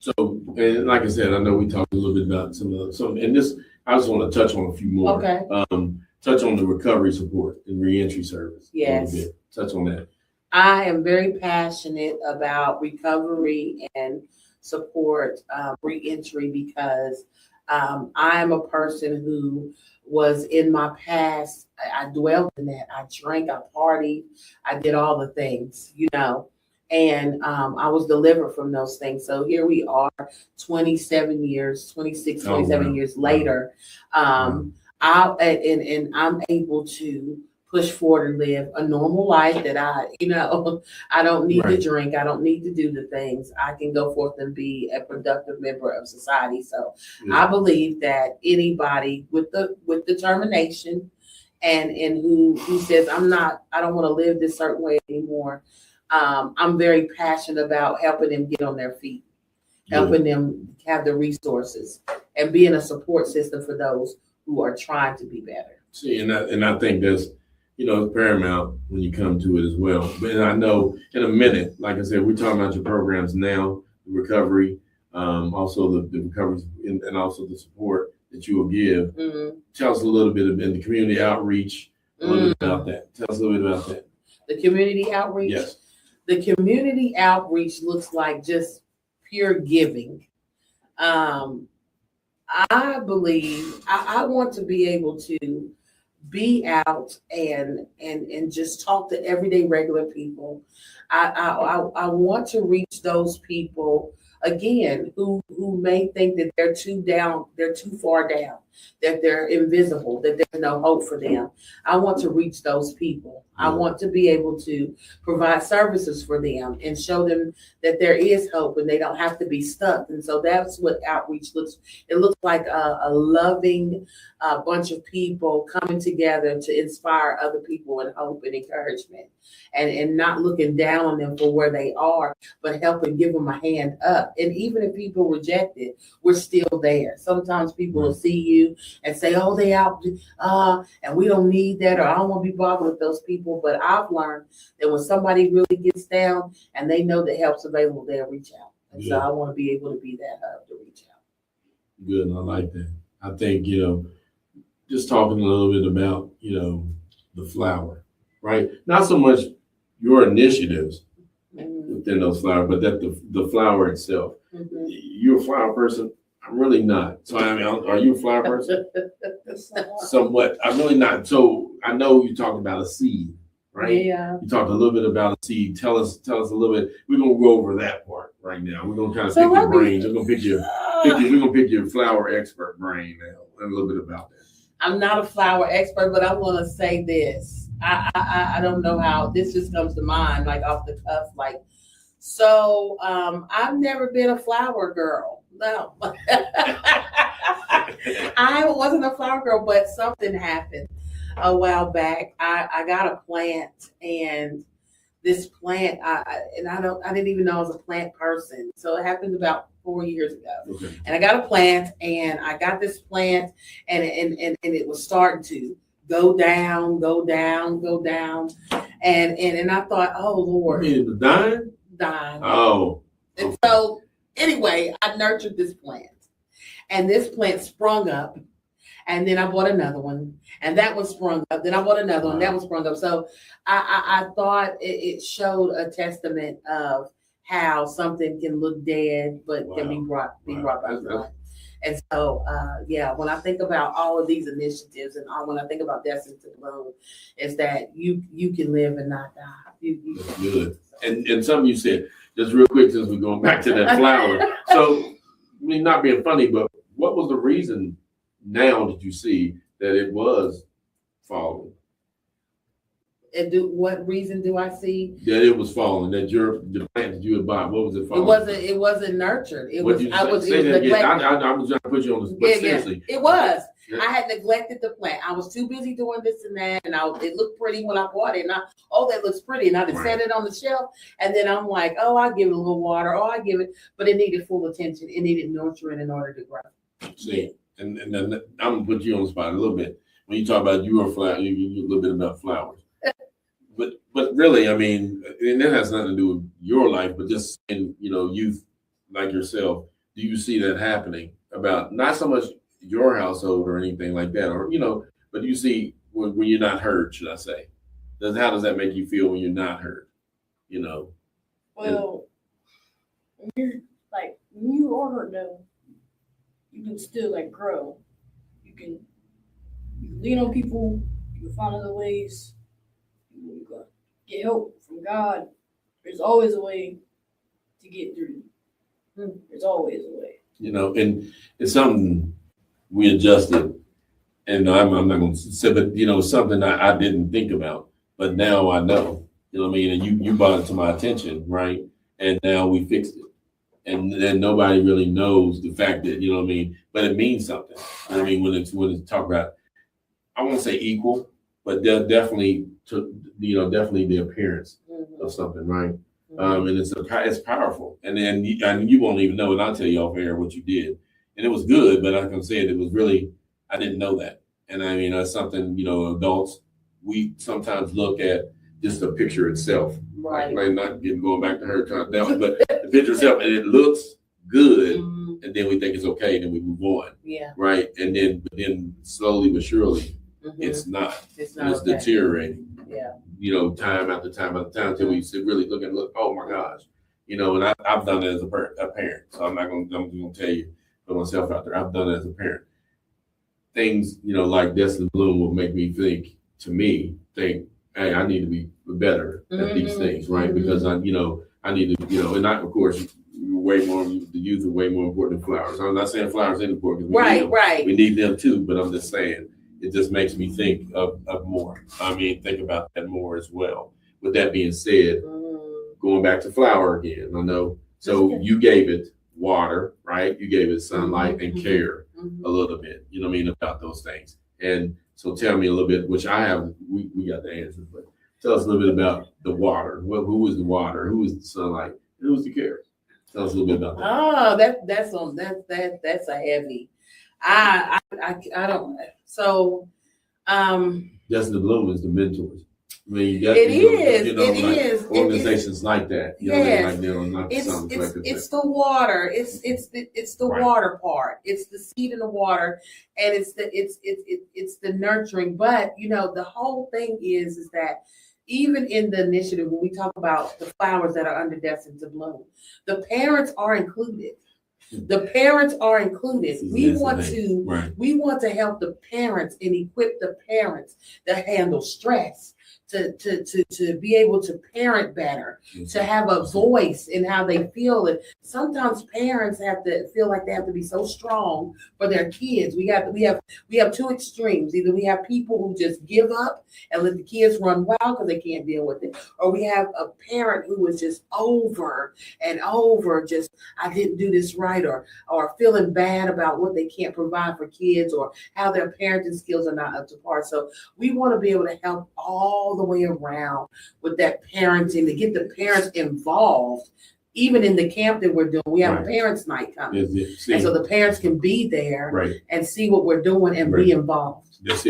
So, and like I said, I know we talked a little bit about and this, I just want to touch on a few more. Okay. Touch on the recovery support and reentry service. Yes. A little bit. Touch on that. I am very passionate about recovery and support reentry because I am a person who was in my past. I dwelled in that. I drank, I partied, I did all the things, and I was delivered from those things. So here we are 27 years, 26, 27 years later. And I'm able to push forward and live a normal life that I don't need to drink. I don't need to do the things. I can go forth and be a productive member of society. So I believe that anybody with determination and who says, I don't want to live this certain way anymore. I'm very passionate about helping them get on their feet, helping them have the resources and being a support system for those who are trying to be better. See, and I think that's, paramount when you come to it as well. But I know in a minute, like I said, we're talking about your programs now, the recovery, also the recovery and also the support that you will give. Mm-hmm. Tell us a little bit about the community outreach, a little bit about that. Tell us a little bit about that. The community outreach? Yes. The community outreach looks like just pure giving. I believe I want to be able to be out and just talk to everyday regular people. I want to reach those people again who may think that they're too far down, that they're invisible, that there's no hope for them. I want to reach those people. I want to be able to provide services for them and show them that there is hope and they don't have to be stuck. And so that's what outreach looks. It looks like a loving bunch of people coming together to inspire other people with hope and encouragement, and not looking down on them for where they are, but helping give them a hand up. And even if people reject it, we're still there. Sometimes people will see you and say, oh, they out, and we don't need that, or I don't want to be bothered with those people. But I've learned that when somebody really gets down and they know that help's available, they'll reach out. And so I want to be able to be that hub to reach out. Good. I like that. I think, just talking a little bit about, the flower, right? Not so much your initiatives within those flowers, but that the flower itself. Mm-hmm. You're a flower person. I'm really not. So I mean, are you a flower person? Somewhat. I'm really not. So I know you talked about a seed, right? Yeah. You talked a little bit about a seed. Tell us a little bit. We're gonna go over that part right now. We're gonna kind of pick your brains. We're gonna pick your flower expert brain now, and a little bit about that. I'm not a flower expert, but I want to say this. I don't know how this just comes to mind, like off the cuff, like. So I've never been a flower girl. No, I wasn't a flower girl, but something happened a while back. I got a plant, and this plant, I didn't even know I was a plant person. So it happened about 4 years ago. Okay. And I got a plant, and I got this plant, and it was starting to go down. And I thought, oh Lord. You mean the dying? Dying. Oh. And so anyway, I nurtured this plant, and this plant sprung up, and then I bought another one, and that one sprung up. Then I bought another one, that one sprung up. So I thought it showed a testament of how something can look dead, but can be brought back to life. And so, when I think about all of these initiatives, and when I think about Destined to Bloom, is that you can live and not die. That's good. And something you said, just real quick, since we're going back to that flower. So, I mean, not being funny, but what was the reason now that you see that it was falling? And what reason do I see that it was falling? That the plant that you had bought, what was it falling? It wasn't nurtured. I was neglected. I was trying to put you on the spot. Seriously, it was. Yeah. I had neglected the plant. I was too busy doing this and that, and it looked pretty when I bought it. And that looks pretty, and I just set it on the shelf. And then I'm like, oh, I give it a little water. Oh, I give it, but it needed full attention. It needed nurturing in order to grow. See, and then I'm gonna put you on the spot a little bit. When you talk about your flower, you a little bit about flowers. But really, I mean, and that has nothing to do with your life, but just in youth like yourself, do you see that happening about not so much your household or anything like that, or but you see when you're not heard, should I say? How does that make you feel when you're not heard? You know, Well, when you are hurt though, you can still like grow. You can lean on people. You can find other ways. You can get help from God. There's always a way to get through. There's always a way. and it's something we adjusted, and I'm not going to say, but something I didn't think about, but now I know. You know what I mean? And you brought it to my attention, right? And now we fixed it. And then nobody really knows the fact that, you know what I mean? But it means something. You know what I mean? When it's talk about, I won't say equal, but definitely definitely the appearance of something, right? And it's powerful. And then you won't even know, and I'll tell you off air what you did. And it was good, but like I'm saying, it was really, I didn't know that. And I mean, that's something, adults, we sometimes look at just the picture itself. Right. Like not going back to her trying to but the picture itself, and it looks good, and then we think it's okay, then we move on. Yeah. Right. And then slowly but surely, it's not. It's okay. Deteriorating. Yeah. Time after time after time until we really look, oh my gosh. And I've done it as a parent. So I'm just gonna tell you, put myself out there. I've done it as a parent. Things, like Destined Bloom will make me think, hey, I need to be better at these things, right? Because I need to, and of course, the youth are way more important than flowers. I'm not saying flowers ain't important. Right. We need them too, but I'm just saying it just makes me think of more. I mean, think about that more as well. With that being said, going back to flower again, I know. So you gave it water, right? You gave it sunlight and care a little bit, about those things. And so tell me a little bit, which we got the answers, but tell us a little bit about the water. Who is the water? Who is the sunlight? Who is the care? Tell us a little bit about that. Oh, that's a heavy. I don't. So, Destined Bloom is the mentors. I mean, it is. Organizations like that. Yes. It's the water. It's the right. water part. It's the seed in the water, and it's the nurturing. But the whole thing is that even in the initiative, when we talk about the flowers that are under Destined to Bloom, the parents are included. The parents are included. We want to help the parents and equip the parents to handle stress, to be able to parent better, to have a voice in how they feel. And sometimes parents have to feel like they have to be so strong for their kids. We have two extremes. Either we have people who just give up and let the kids run wild because they can't deal with it, or we have a parent who is just over and over, just I didn't do this right, or feeling bad about what they can't provide for kids, or how their parenting skills are not up to par. So we want to be able to help all the way around with that parenting, to get the parents involved. Even in the camp that we're doing, we have a parents' night coming. And so the parents can be there and see what we're doing and be involved. That's it.